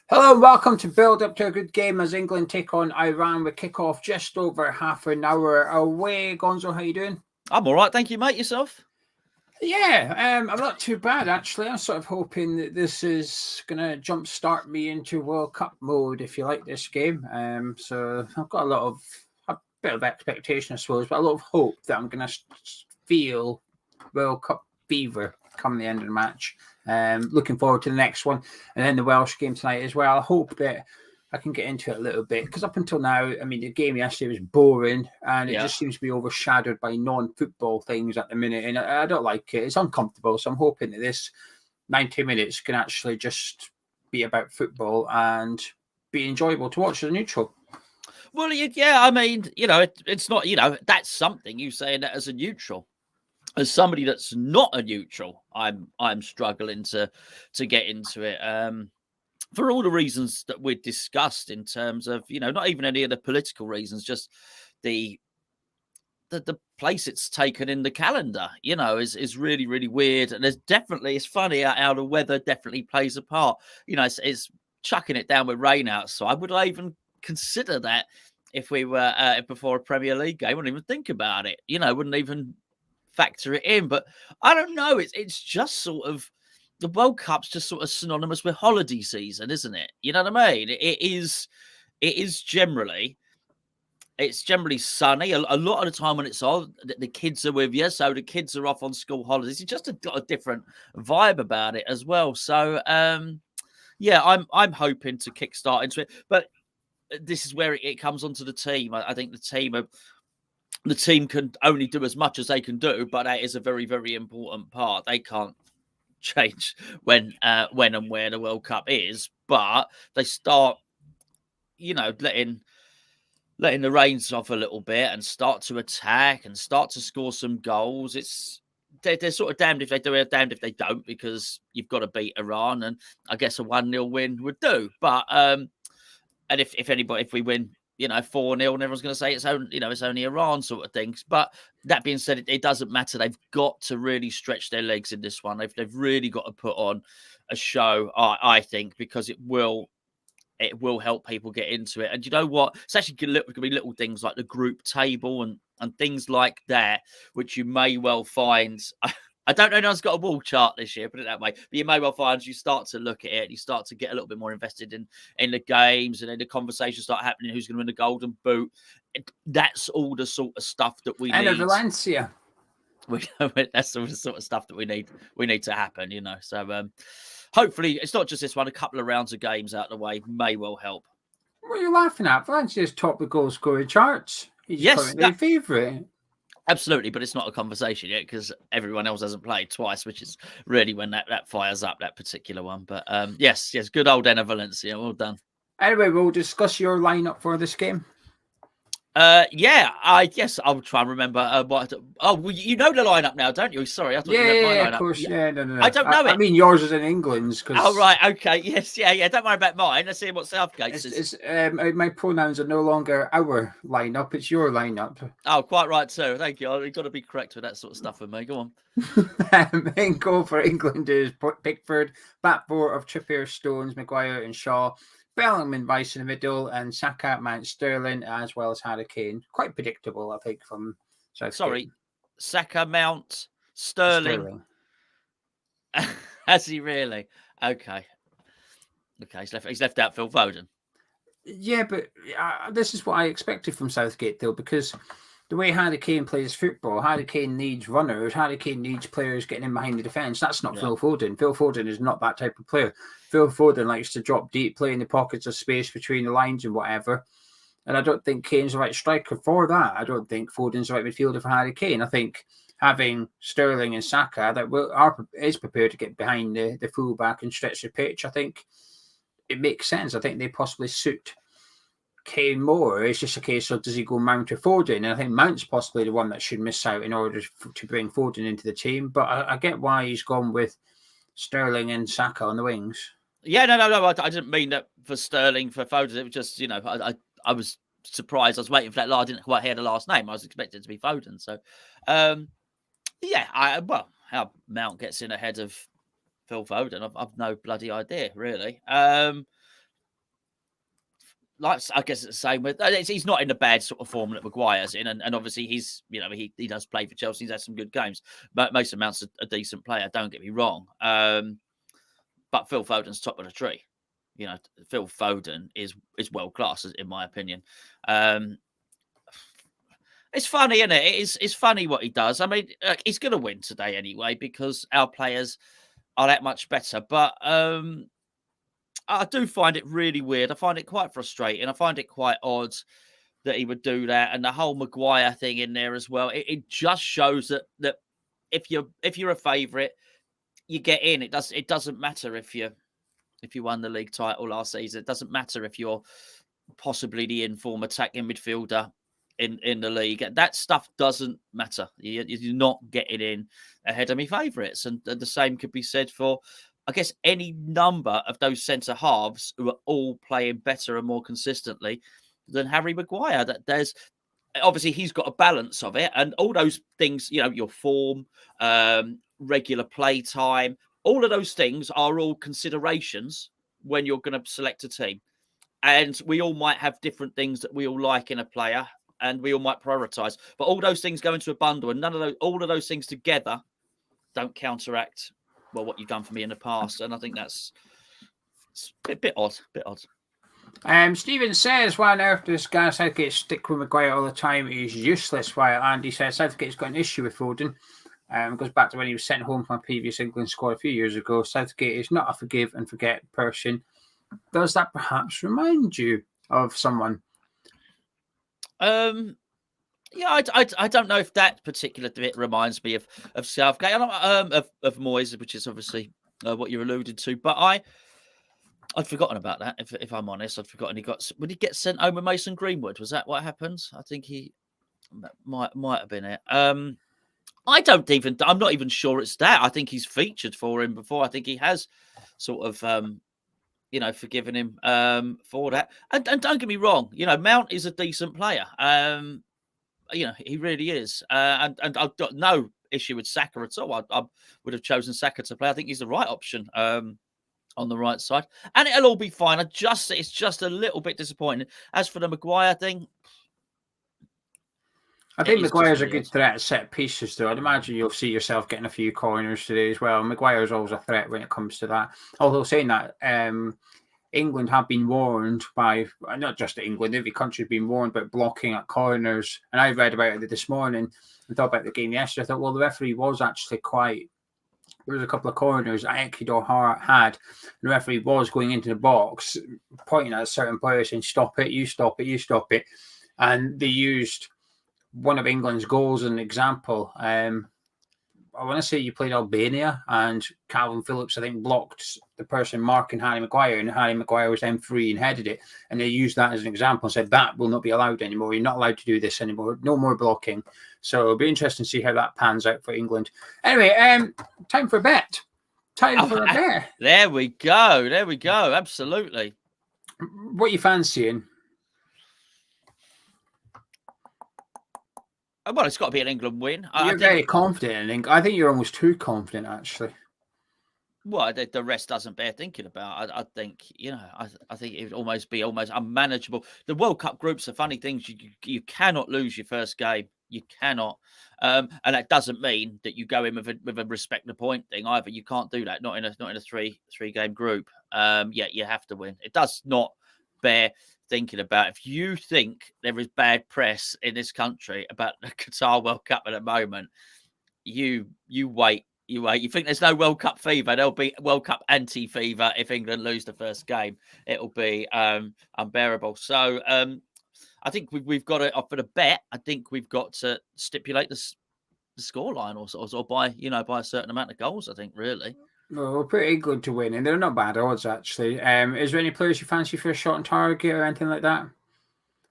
Hello and welcome to Build Up to a Good Game as England take on Iran with kick-off just over half an hour away. Gonzo, how you doing? I'm all right, thank you, mate. Yourself? Yeah, I'm not too bad actually. I'm sort of hoping that this is going to jumpstart me into World Cup mode, if you like this game. So I've got a bit of expectation, I suppose, but a lot of hope that I'm going to feel World Cup fever come the end of the match. Looking forward to the next one, and then the Welsh game tonight as well. I hope that I can get into it a little bit because up until now, I mean, the game yesterday was boring and it just seems to be overshadowed by non-football things at the minute, and I don't like it. It's uncomfortable, so I'm hoping that this 90 minutes can actually just be about football and be enjoyable to watch as a neutral. Well, yeah, I mean, it's not, that's something you saying that as a neutral. As somebody that's not a neutral, I'm struggling to get into it. For all the reasons that we've discussed in terms of, not even any of the political reasons, just the place it's taken in the calendar, is really, really weird. And it's funny how the weather definitely plays a part. It's chucking it down with rain outside. Would I even consider that if we were before a Premier League game? I wouldn't even think about it. Wouldn't even factor it in. But I don't know. It's just sort of the World Cup's just sort of synonymous with holiday season, isn't it? You know what I mean? It is. It is generally. It's generally sunny. A lot of the time when it's on, the kids are with you, so the kids are off on school holidays. It's just got a different vibe about it as well. So, yeah, I'm hoping to kickstart into it, but this is where it comes onto the team. I think the team can only do as much as they can do, but that is a very, very important part. They can't change when and where the World Cup is, but they start, letting the reins off a little bit and start to attack and start to score some goals. They're sort of damned if they do it, damned if they don't, because you've got to beat Iran, and I guess a 1-0 win would do. But and if we win, 4-0, and everyone's going to say it's only Iran sort of things. But that being said, it doesn't matter. They've got to really stretch their legs in this one. They've really got to put on a show, I think, because it will help people get into it. And you know what? It's actually going to be little things like the group table and things like that, which you may well find. I don't know if anyone's got a wall chart this year, put it that way. But you may well find you start to look at it, you start to get a little bit more invested in the games, and then the conversations start happening. Who's going to win the Golden Boot? That's all the sort of stuff that we need. Valencia. That's all the sort of stuff that we need to happen, So hopefully it's not just this one. A couple of rounds of games out of the way may well help. What are you laughing at? Valencia's top the goal scoring charts. He's currently favourite. Absolutely, but it's not a conversation yet because everyone else hasn't played twice, which is really when that fires up, that particular one. But yes, good old Enna Valencia. Well done. Anyway, we'll discuss your lineup for this game. Yeah, I guess I'll try and remember what. Oh, well, you know the lineup now, don't you? Sorry, I thought you meant my lineup. Of course. Yeah, no. I don't know it. I mean, yours is in England's. Oh, right. Okay. Yes. Yeah. Don't worry about mine. Let's see what Southgate's is. My pronouns are no longer our lineup; it's your lineup. Oh, quite right too. Thank you. You've got to be correct with that sort of stuff with me. Go on. Main goal for England is Pickford. Back four of Trippier, Stones, Maguire, and Shaw. Bellingham and Rice in the middle, and Saka, Mount, Sterling, as well as Harry Kane. Quite predictable, I think, from Southgate. Sorry, Saka, Mount, Sterling. Has he really? Okay. He's left out Phil Foden. Yeah, but this is what I expected from Southgate, though, because the way Harry Kane plays football, Harry Kane needs runners. Harry Kane needs players getting in behind the defence. That's not Phil Foden. Phil Foden is not that type of player. Phil Foden likes to drop deep, play in the pockets of space between the lines and whatever. And I don't think Kane's the right striker for that. I don't think Foden's the right midfielder for Harry Kane. I think having Sterling and Saka that is prepared to get behind the fullback and stretch the pitch, I think it makes sense. I think they possibly suit Kane more. It's just a case of does he go Mount or Foden? And I think Mount's possibly the one that should miss out in order to bring Foden into the team. But I get why he's gone with Sterling and Saka on the wings. Yeah, no. I didn't mean that for Sterling, for Foden. It was just, I was surprised. I was waiting for that. I didn't quite hear the last name. I was expecting it to be Foden. So, how Mount gets in ahead of Phil Foden, I've no bloody idea, really. like I guess it's the same with he's not in the bad sort of form that Maguire's in, and obviously he's he does play for Chelsea. He's had some good games, but most amounts a decent player. Don't get me wrong, but Phil Foden's top of the tree. Phil Foden is world class in my opinion. It's funny, isn't it? It's funny what he does. I mean, he's going to win today anyway because our players are that much better. But I do find it really weird. I find it quite frustrating. I find it quite odd that he would do that, and the whole Maguire thing in there as well. It just shows that if you're a favourite, you get in. It doesn't matter if you won the league title last season. It doesn't matter if you're possibly the inform attacking midfielder in the league. That stuff doesn't matter. You're not getting in ahead of me favourites, and the same could be said for, I guess, any number of those centre halves who are all playing better and more consistently than Harry Maguire. That there's obviously he's got a balance of it, and all those things. Your form, regular play time, all of those things are all considerations when you're going to select a team. And we all might have different things that we all like in a player, and we all might prioritise. But all those things go into a bundle, and all of those things together don't counteract what you've done for me in the past. And I think it's a bit odd. Stephen says, why on earth does Gareth Southgate stick with Maguire all the time? He's useless. While Andy says Southgate's got an issue with Foden. Goes back to when he was sent home from a previous England squad a few years ago. Southgate is not a forgive and forget person. Does that perhaps remind you of someone? Yeah, I don't know if that particular bit reminds me of Southgate, of Moyes, which is obviously what you're alluded to. But I'd forgotten about that. If I'm honest, I'd forgotten would he get sent home with Mason Greenwood? Was that what happened? I think he might have been it. I'm not even sure it's that. I think he's featured for him before. I think he has sort of forgiven him for that. And don't get me wrong, Mount is a decent player. He really is. And I've got no issue with Saka at all. I would have chosen Saka to play. I think he's the right option on the right side. And it'll all be fine. It's just a little bit disappointing. As for the Maguire thing, I think Maguire's a good threat at set pieces, though. I'd imagine you'll see yourself getting a few corners today as well. Maguire's always a threat when it comes to that. Although saying that, England have been warned by, not just England, every country's been warned about blocking at corners. And I read about it this morning and thought about the game yesterday. I thought, well, the referee was actually there was a couple of corners Ecuador had. The referee was going into the box, pointing at a certain player saying, stop it, you stop it, you stop it. And they used one of England's goals as an example. I want to say you played Albania, and Calvin Phillips, I think, blocked the person marking Harry Maguire, and Harry Maguire was then free and headed it. And they used that as an example and said, that will not be allowed anymore. You're not allowed to do this anymore. No more blocking. So it'll be interesting to see how that pans out for England. Anyway, time for a bet. Time for a bet. There we go. Absolutely. What are you fancying? Well, it's got to be an England win. You're very confident in England. I think you're almost too confident, actually. Well, the rest doesn't bear thinking about. I think, I think it would almost be unmanageable. The World Cup groups are funny things. You cannot lose your first game. You cannot. And that doesn't mean that you go in with a respect the point thing either. You can't do that. Not in a three game group. Yeah, you have to win. It does not bear thinking about. If you think there is bad press in this country about the Qatar World Cup at the moment, you wait. You think there's no World Cup fever? There'll be World Cup anti-fever if England lose the first game. It'll be unbearable. So I think we've got to offer the bet. I think we've got to stipulate the scoreline or by a certain amount of goals. I think really. Well, we're pretty good to win, and they're not bad odds actually. Is there any players you fancy for a shot on target or anything like that?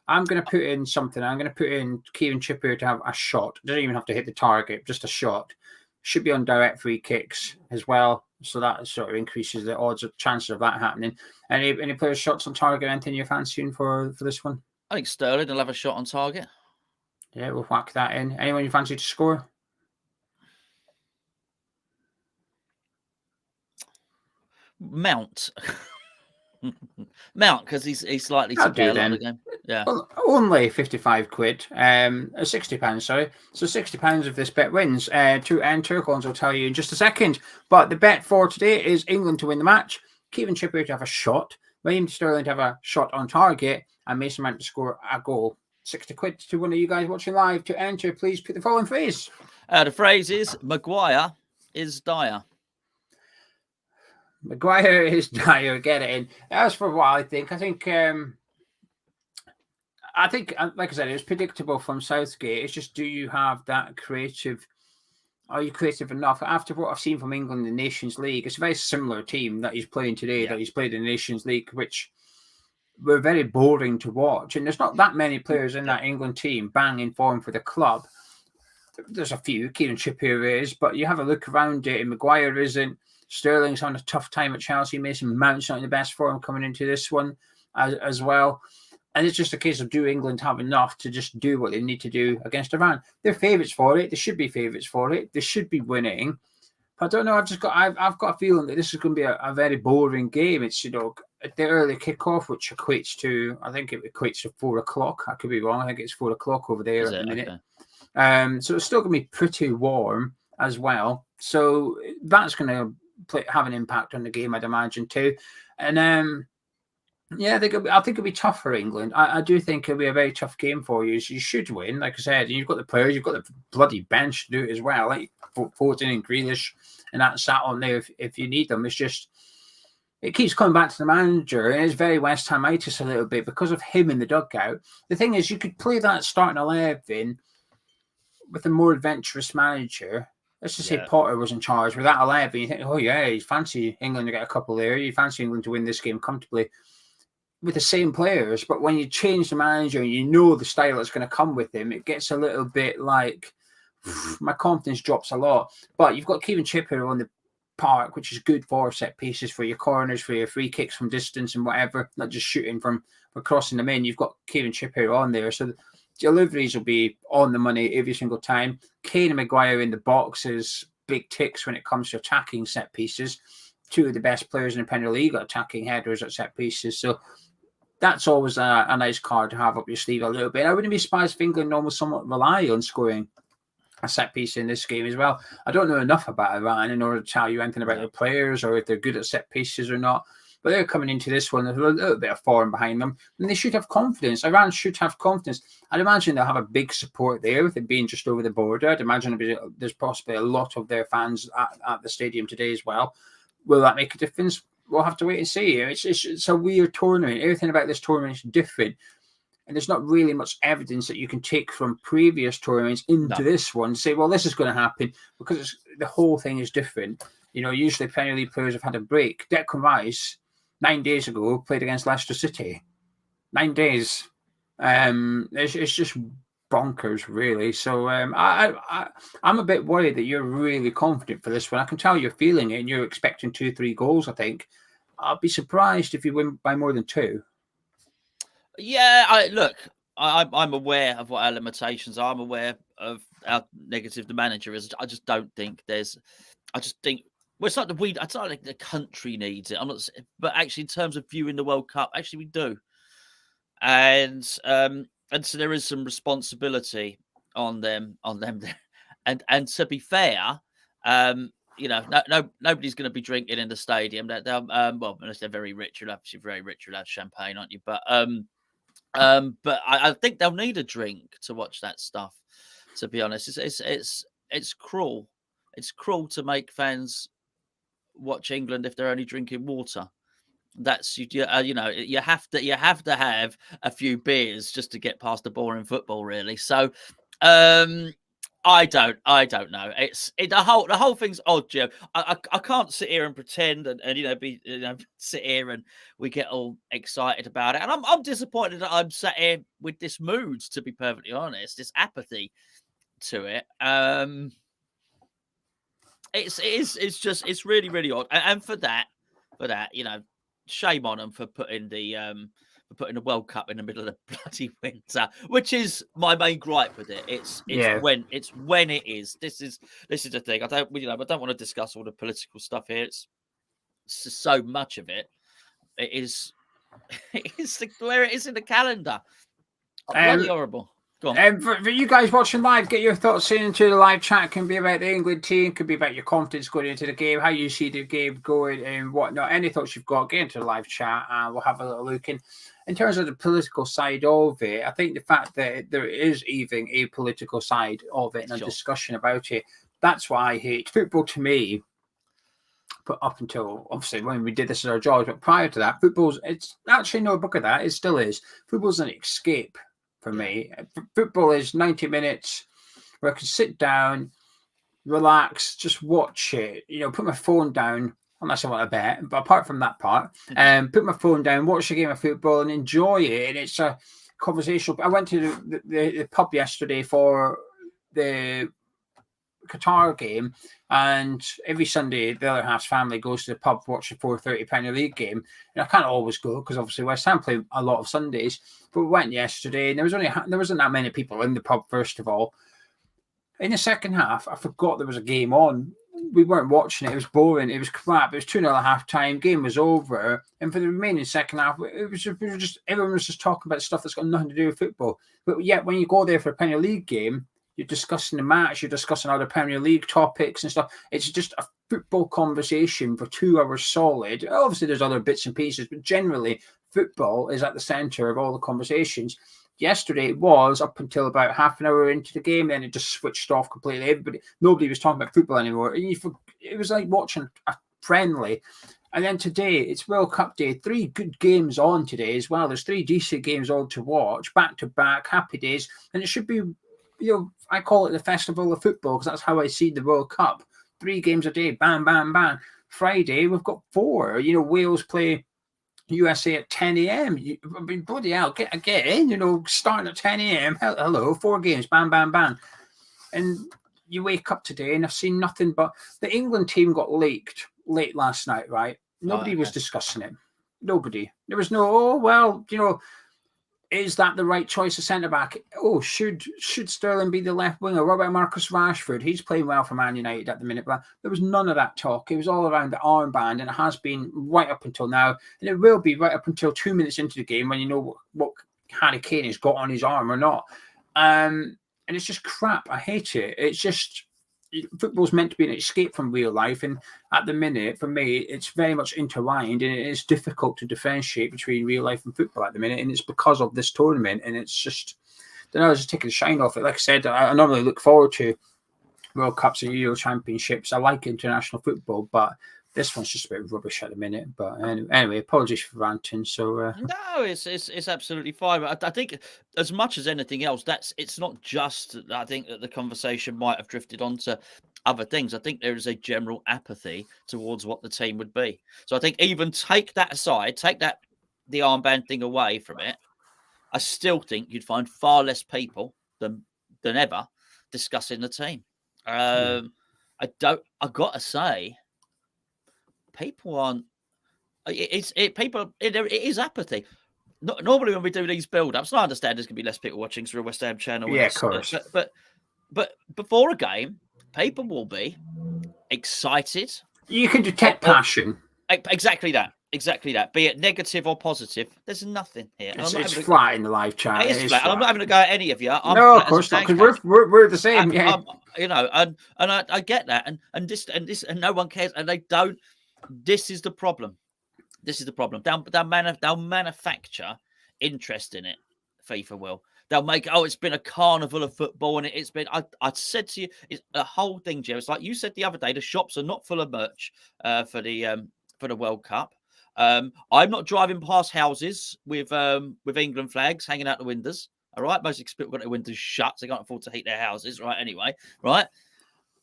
I'm going to put in something. I'm going to put in Kieran Trippier to have a shot. Doesn't even have to hit the target, just a shot. Should be on direct free kicks as well, so that sort of increases the odds of chances of that happening. Any players shots on target? Anything you're fancying for this one? I think Sterling will have a shot on target. Yeah, we'll whack that in. Anyone you fancy to score? Mount. Mount, because he's likely to I'll play do a lot of then. the game. Yeah. Well, only 55 quid, £60, sorry. So £60 if this bet wins. To enter, Gonzo will tell you in just a second. But the bet for today is England to win the match, Kieran Trippier to have a shot, Raheem Sterling to have a shot on target, and Mason Mount to score a goal. 60 quid to one of you guys watching live. To enter, please put the following phrase. The phrase is, Maguire is Dyer. Maguire is Dyer. Get it in. As for what I think, like I said, it was predictable from Southgate. It's just, do you have that creative? Are you creative enough? After what I've seen from England in the Nations League, it's a very similar team that he's playing today, that he's played in the Nations League, which were very boring to watch. And there's not that many players in that England team banging form for the club. There's a few. Kieran Trippier is, but you have a look around it, and Maguire isn't. Sterling's having a tough time at Chelsea. Mason Mount's not in the best form coming into this one as well. And it's just a case of, do England have enough to just do what they need to do against Iran? They're favourites for it. They should be favourites for it. They should be winning. But I don't know. I've got a feeling that this is going to be a very boring game. It's, at the early kickoff, which equates to, I think it equates to 4 o'clock. I could be wrong. I think it's 4 o'clock over there at the minute. Okay. So it's still going to be pretty warm as well. So that's going to have an impact on the game, I'd imagine too. And I think it'll be tough for England. I do think it'll be a very tough game for you. So you should win, like I said. You've got the players, you've got the bloody bench to do it as well, like Foden and Grealish, and that's sat on there if you need them. It's just, it keeps coming back to the manager, and it's very West Hamitis a little bit because of him in the dugout. The thing is, you could play that starting 11 with a more adventurous manager. Let's just say Potter was in charge with that 11. You think, oh yeah, you fancy England to get a couple there. You fancy England to win this game comfortably with the same players. But when you change the manager and you know the style that's going to come with him, it gets a little bit like, my confidence drops a lot. But you've got Kieran Trippier on the park, which is good for set pieces, for your corners, for your free kicks from distance and whatever, not just shooting from crossing them in. You've got Kieran Trippier on there. So deliveries will be on the money every single time. Kane and Maguire in the boxes, big ticks when it comes to attacking set pieces. Two of the best players in the Premier League are attacking headers at set pieces. So that's always a nice card to have up your sleeve a little bit. I wouldn't be surprised if England almost somewhat rely on scoring a set piece in this game as well. I don't know enough about Iran in order to tell you anything about their players or if they're good at set pieces or not. But they're coming into this one with a little bit of form behind them, and they should have confidence. Iran should have confidence. I'd imagine they'll have a big support there with it being just over the border. I'd imagine there's possibly a lot of their fans at the stadium today as well. Will that make a difference? We'll have to wait and see. It's a weird tournament. Everything about this tournament is different. And there's not really much evidence that you can take from previous tournaments into this one to say, well, this is going to happen, because the whole thing is different. Usually Premier League players have had a break. Declan Rice, 9 days ago, played against Leicester City. 9 days. It's just bonkers, really. So I'm a bit worried that you're really confident for this one. I can tell you're feeling it, and you're expecting 2-3 goals, I think. I'll be surprised if you win by more than 2. Yeah, I'm aware of what our limitations are. I'm aware of how negative the manager is. I just don't think well, it's not like the country needs it. But actually, in terms of viewing the World Cup, actually we do, and so there is some responsibility on them there. And to be fair, nobody's going to be drinking in the stadium. Well, unless they're very rich, you're obviously very rich, you'll have champagne, aren't you? But I think they'll need a drink to watch that stuff. To be honest, it's cruel. It's cruel to make fans watch England if they're only drinking water. That's you have to have a few beers just to get past the boring football, really. So I don't know. The whole thing's odd, Joe. I can't sit here and pretend and sit here and we get all excited about it. And I'm disappointed that I'm sat here with this mood, to be perfectly honest, this apathy to it. It's really, really odd. And for that, shame on them for putting the World Cup in the middle of the bloody winter, which is my main gripe with it. It's when it is. This is the thing. I don't want to discuss all the political stuff here. It's so much of it. It is It's where it is in the calendar. Bloody horrible. Go on. For you guys watching live, get your thoughts into the live chat. It can be about the England team, could be about your confidence going into the game, how you see the game going, and whatnot. Any thoughts you've got, get into the live chat, and we'll have a little look. In terms of the political side of it, I think the fact that there is even a political side of it and a discussion about it, that's why I hate football. To me, but up until obviously when we did this as our job, but prior to that, it's actually no book of that. It still is. Football's an escape for me. Football is 90 minutes where I can sit down, relax, just watch it, put my phone down, unless I want to bet, but apart from that part, put my phone down, watch a game of football and enjoy it. And it's a conversational. I went to the pub yesterday for the Qatar game, and every Sunday the other half's family goes to the pub to watch the 4:30 Premier League game, and I can't always go because obviously West Ham play a lot of Sundays, but we went yesterday and there wasn't that many people in the pub. First of all, in the second half I forgot there was a game on. We weren't watching it. It was boring. It was crap. It was 2-0 at half time. Game was over, and for the remaining second half, everyone was just talking about stuff that's got nothing to do with football. But yet when you go there for a Premier League game, you're discussing the match, you're discussing other Premier League topics and stuff. It's just a football conversation for 2 hours solid. Obviously, there's other bits and pieces, but generally, football is at the centre of all the conversations. Yesterday, it was up until about half an hour into the game, then it just switched off completely. Nobody was talking about football anymore. It was like watching a friendly. And then today, it's World Cup day. 3 good games on today as well. There's 3 decent games on to watch, back to back, happy days. And it should be, I call it the festival of football because that's how I see the World Cup. 3 games a day, bang, bang, bang. Friday, we've got 4. Wales play USA at 10 a.m. I mean, bloody hell, get in, starting at 10 a.m. Hello, 4 games, bang, bang, bang. And you wake up today and I've seen nothing but the England team got leaked late last night, right? Nobody was discussing it. Nobody. There was no, is that the right choice of centre-back? Oh, should Sterling be the left winger? What about Marcus Rashford? He's playing well for Man United at the minute, but there was none of that talk. It was all around the armband, and it has been right up until now, and it will be right up until 2 minutes into the game when you know what Harry Kane has got on his arm or not. And it's just crap. I hate it. It's just football's meant to be an escape from real life, and at the minute, for me, it's very much intertwined, and it is difficult to differentiate between real life and football at the minute, and it's because of this tournament, and it's just, I don't know, just taking the shine off it. Like I said, I normally look forward to World Cups and Euro Championships. I like international football, but this one's just a bit rubbish at the minute. But anyway, apologies for ranting. So no, it's absolutely fine. But I think as much as anything else, it's not just. I think that the conversation might have drifted onto other things. I think there is a general apathy towards what the team would be. So I think even take that aside, the armband thing away from it, I still think you'd find far less people than ever discussing the team. I've got to say, people aren't. It is apathy. Normally, when we do these build-ups, I understand there's going to be less people watching through a West Ham channel. Yeah, of course. But before a game, people will be excited. You can detect passion. Exactly that. Be it negative or positive, there's nothing here. It's flat in the live chat. It is flat. I'm not having to go at any of you. No, of course not, because we're the same. And I get that, and this, and no one cares, and they don't. This is the problem. They'll manufacture interest in it. FIFA will. They'll make, it's been a carnival of football, and it's been. I said to you, it's a whole thing, Joe. It's like you said the other day. The shops are not full of merch for the World Cup. I'm not driving past houses with England flags hanging out the windows. All right, most people got their windows shut, so they can't afford to heat their houses. Right, anyway, right.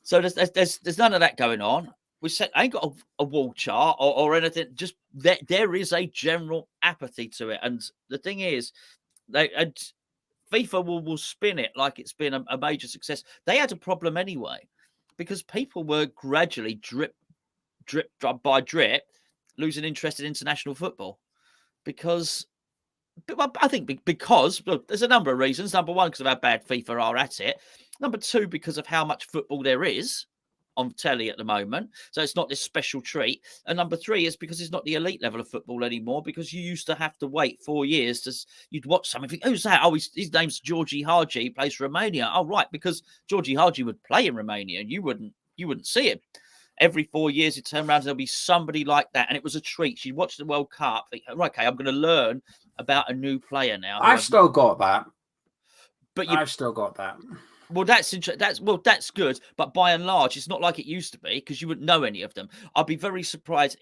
So there's none of that going on. We said I ain't got a wall chart or anything. Just there is a general apathy to it, and the thing is, FIFA will spin it like it's been a major success. They had a problem anyway, because people were gradually drip by drip losing interest in international football, because I think because look, there's a number of reasons. Number one, because of how bad FIFA are at it. Number two, because of how much football there is. on telly at the moment. So it's not this special treat. And number 3 is because it's not the elite level of football anymore, because you used to have to wait 4 years to you'd watch something. Think, who's that? Oh, his name's Georgie Haji. He plays for Romania. Oh, right, because Georgie Haji would play in Romania and you wouldn't see him. Every 4 years, you turn around and there'll be somebody like that. And it was a treat. She'd watch the World Cup, think, right, okay, I'm going to learn about a new player now. I've still got that. But I've still got that. Well, that's good. But by and large, it's not like it used to be, because you wouldn't know any of them. I'd be very surprised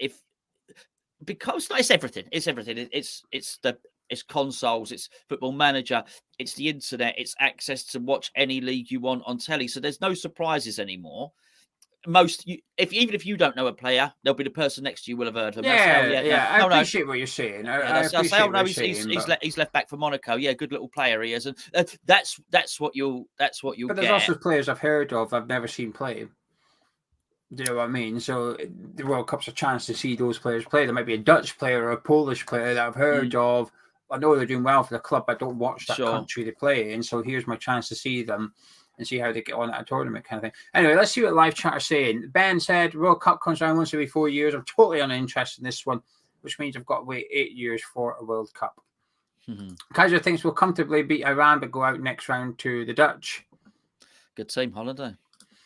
because it's everything. It's everything. It's consoles, it's Football Manager, it's the internet, it's access to watch any league you want on telly. So there's no surprises anymore. Even if you don't know a player, there'll be the person next to you will have heard of him. I appreciate what you're saying. He's left back for Monaco. Yeah, good little player he is, and that's what you'll But there's also players I've heard of I've never seen play. Do you know what I mean? So the World Cup's a chance to see those players play. There might be a Dutch player or a Polish player that I've heard of. I know they're doing well for the club. I don't watch that country they play in, so here's my chance to see them and see how they get on at a tournament kind of thing. Anyway, let's see what live chat are saying. Ben said, World Cup comes around once every 4 years. I'm totally uninterested in this one, which means I've got to wait 8 years for a World Cup. Kaiser thinks we'll comfortably beat Iran, but go out next round to the Dutch. Good team, Holiday.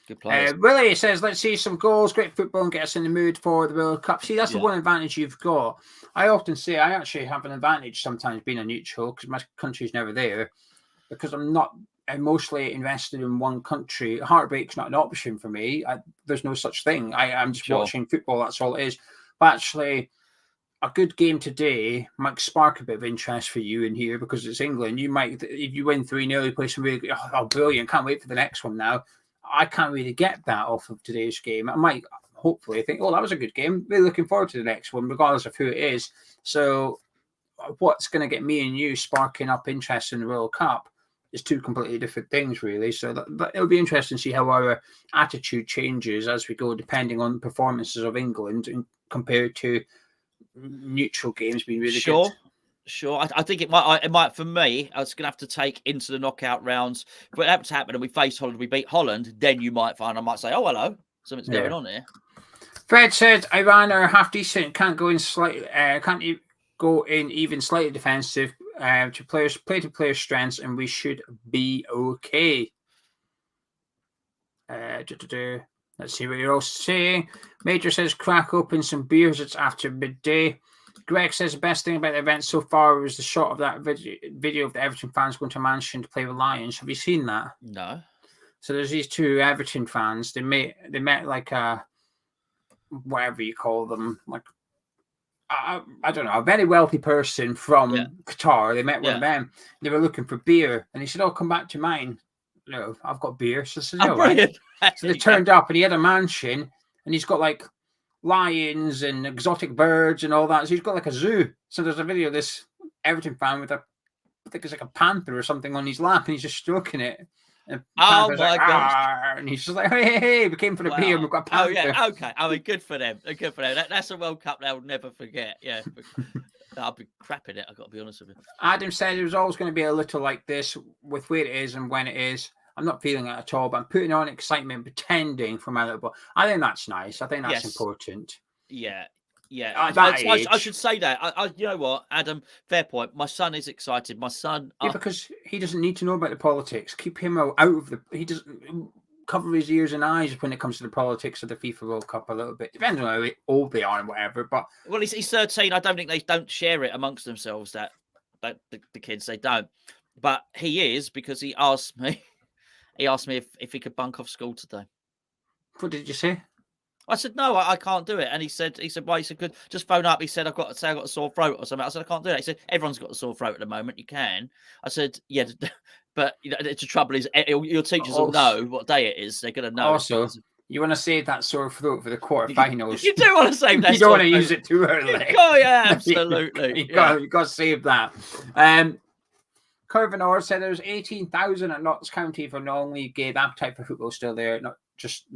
Good players. Willie says, let's see some goals, great football, and get us in the mood for the World Cup. See, that's the one advantage you've got. I often say I actually have an advantage sometimes being a neutral because my country's never there, because I'm not emotionally invested in one country. Heartbreak's not an option for me. There's no such thing. I'm just watching football. That's all it is. But actually, a good game today might spark a bit of interest for you in here because it's England. You might, if you win 3-0, you play some really, brilliant. Can't wait for the next one now. I can't really get that off of today's game. I might hopefully think, that was a good game. Really looking forward to the next one, regardless of who it is. So what's going to get me and you sparking up interest in the World Cup is two completely different things, really. So it'll be interesting to see how our attitude changes as we go, depending on the performances of England compared to neutral games being really good. Sure, I think it might. For me, I was going to have to take into the knockout rounds. If it happens to happen and we face Holland, we beat Holland, then you might find I might say, "Oh, hello, something's going on here." Fred said, "Iran are half decent. Can't go in slightly. Can't go in even slightly defensive. Play to players' strengths, and we should be okay." Let's see what you're all saying. Major says, "Crack open some beers. It's after midday." Greg says the best thing about the event so far was the shot of that video of the Everton fans going to a mansion to play with Lions. Have you seen that? No. So there's these two Everton fans. They met like a, whatever you call them, like I don't know, a very wealthy person from Qatar. They met one of them. They were looking for beer, and he said, come back to mine. No, I've got beer. So I said, right. So they turned up, and he had a mansion, and he's got like lions and exotic birds and all that. So he's got like a zoo. So there's a video of this Everton fan with I think it's like a panther or something on his lap, and he's just stroking it. And oh my god! And he's just like, hey, we came for the beer. And we've got a panther. Oh yeah, okay. I mean, good for them. Good for them. That's a World Cup they'll never forget. Yeah, I'll be crapping it. I've got to be honest with you. Adam said it was always going to be a little like this with where it is and when it is. I'm not feeling it at all, but I'm putting on excitement, pretending for my little boy. I think that's nice. I think that's important. Yeah. I should say that. You know what, Adam? Fair point. My son is excited. My son, because he doesn't need to know about the politics. Keep him out of the. He doesn't cover his ears and eyes when it comes to the politics of the FIFA World Cup a little bit. Depends on how old they are and whatever. But he's 13. I don't think they don't share it amongst themselves. That the kids, they don't. But he is, because he asked me. He asked me if he could bunk off school today. What did you say? I said, no, I can't do it. And he said, why? He said, good, just phone up. He said, I've got a sore throat or something. I said, I can't do that. He said, everyone's got a sore throat at the moment. You can. I said, yeah, but the trouble is your teachers will know what day it is. They're going to know. Also, you want to save that sore throat for the quarterfinals. You do want to save that. You don't want to use it too early. Oh, yeah, absolutely. You've got to save that. Curvin Orr said there's 18,000 at Notts County for non-league game. Appetite for football still there, not just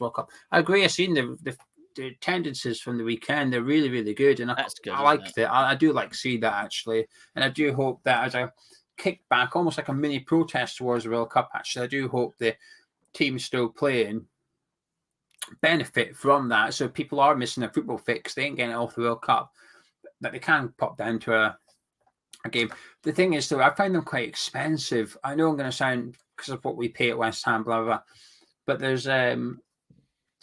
World Cup. I agree. I've seen the attendances from the weekend. They're really, really good, and that's good. I liked it. I do like to see that actually, and I do hope that as a kickback, almost like a mini protest towards the World Cup. Actually, I do hope the team's still playing benefit from that. So people are missing a football fix. They ain't getting it off the World Cup, but they can pop down to a game. The thing is, though, I find them quite expensive. I know I'm going to sound because of what we pay at West Ham, blah, blah, blah. But there's the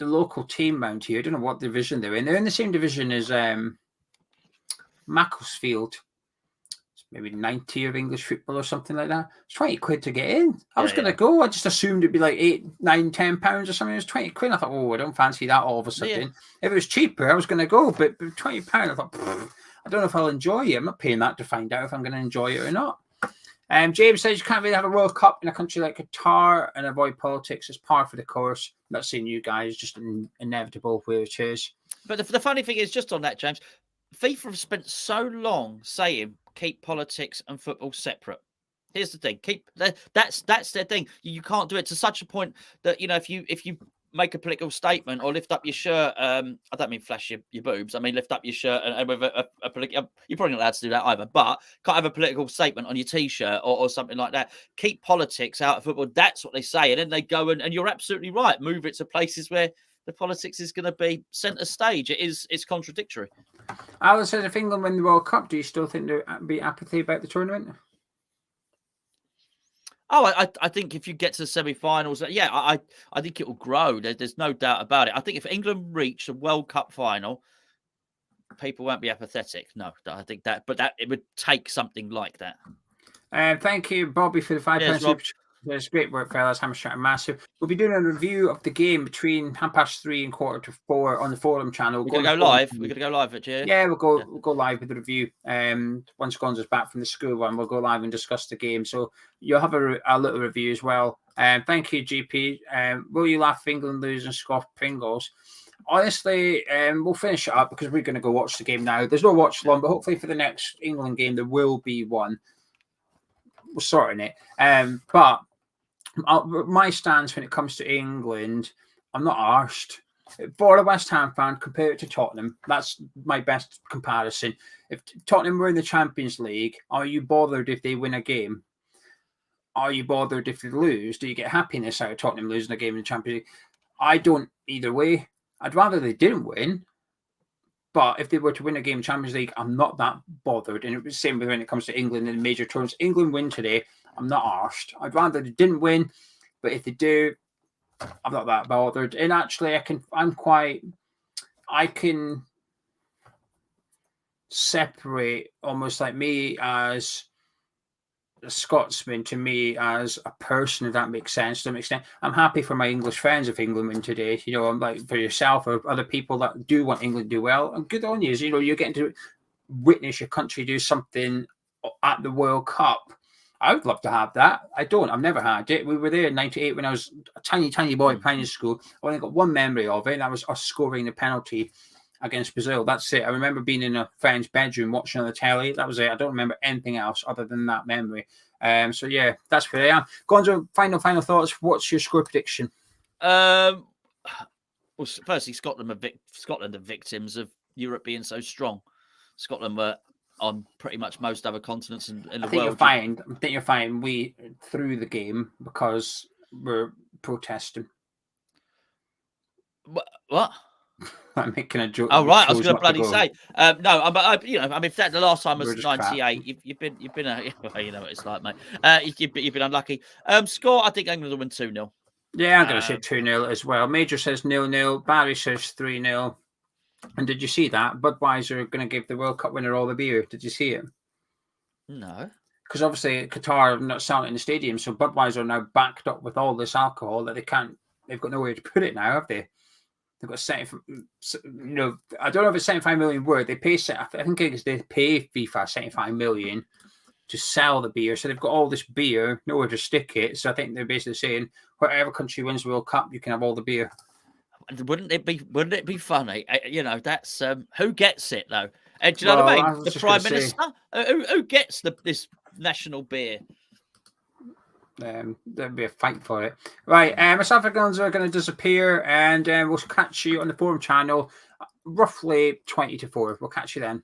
local team round here. I don't know what division they're in. They're in the same division as Macclesfield. It's maybe 90 of English football or something like that. It's 20 quid to get in. I was going to go. I just assumed it'd be like £8, £9, £10 or something. It was 20 quid. I thought, oh, I don't fancy that all of a sudden. Yeah. If it was cheaper, I was going to go. But £20, I thought, I don't know if I'll enjoy it. I'm not paying that to find out if I'm going to enjoy it or not. James says you can't really have a World Cup in a country like Qatar and avoid politics. It's par for the course. I'm not saying you guys, just inevitable where it is. But the funny thing is, just on that, James, FIFA have spent so long saying keep politics and football separate. Here's the thing: that's their thing. You can't do it to such a point that, you know, if you make a political statement or lift up your shirt, I don't mean flash your boobs. I mean lift up your shirt and with a political. You're probably not allowed to do that either. But can't have a political statement on your t-shirt or something like that. Keep politics out of football. That's what they say, and then they go and you're absolutely right. Move it to places where the politics is going to be centre stage. It's contradictory. Alan says, if England win the World Cup, do you still think there'd be apathy about the tournament? Oh, I think if you get to the semi-finals, yeah, I think it will grow. There's no doubt about it. I think if England reach the World Cup final, people won't be apathetic. No, I think that, but that it would take something like that. Thank you, Bobby, for the £5. It's great work, fellas. Hammer Shot massive. We'll be doing a review of the game between 3:30 and 3:45 on the forum channel. We're gonna go live. We're gonna go live at you. Yeah, we'll go live with the review. Once Gonzo's back from the school one, we'll go live and discuss the game. So you'll have a little review as well. Thank you, GP. Will you laugh if England lose and scoff Pringles? Honestly, we'll finish it up because we're going to go watch the game now. There's no watch long, but hopefully for the next England game there will be one. We're sorting it. But my stance when it comes to England, I'm not arsed. For a West Ham fan, compare it to Tottenham. That's my best comparison. If Tottenham were in the Champions League, are you bothered if they win a game? Are you bothered if they lose? Do you get happiness out of Tottenham losing a game in the Champions League? I don't either way. I'd rather they didn't win. But if they were to win a game in Champions League, I'm not that bothered. And it was the same when it comes to England in major tournaments. England win today, I'm not arsed. I'd rather they didn't win. But if they do, I'm not that bothered. And actually, I can separate almost like me as a Scotsman to me as a person, if that makes sense. To an extent, I'm happy for my English friends if England win today. You know, I'm like for yourself or other people that do want England to do well. And good on you. You know, you're getting to witness your country do something at the World Cup. I would love to have that. I don't. I've never had it. We were there in '98 when I was a tiny boy in primary school. I only got one memory of it, and that was us scoring the penalty against Brazil. That's it. I remember being in a friend's bedroom watching on the telly. That was it. I don't remember anything else other than that memory. So yeah, that's where I am. Gonzo, final thoughts. What's your score prediction? Well, firstly, Scotland are victims of Europe being so strong. Scotland were on pretty much most other continents in the world. I think you're fine. We threw the game because we're protesting. What? I'm making a joke. Oh right, I was going to bloody say no. If that the last time was '98, you've been you know what it's like, mate. You've been unlucky. Score, I think England will win 2-0. Yeah, I'm going to say 2-0 as well. Major says 0-0. Barry says 3-0. And did you see that? Budweiser are going to give the World Cup winner all the beer. Did you see it? No. Because obviously Qatar are not selling it in the stadium, so Budweiser are now backed up with all this alcohol that they've got nowhere to put it now, have they? They've got 75, I don't know if it's 75 million worth. They pay, I think they pay FIFA 75 million to sell the beer. So they've got all this beer, nowhere to stick it. So I think they're basically saying, whatever country wins the World Cup, you can have all the beer. Wouldn't it be funny? That's who gets it though. Do you know what I mean? The Prime Minister. Who gets this national beer? There'll be a fight for it. Right, myself and Gonzo are going to disappear, and we'll catch you on the forum channel roughly 20 to 4. We'll catch you then.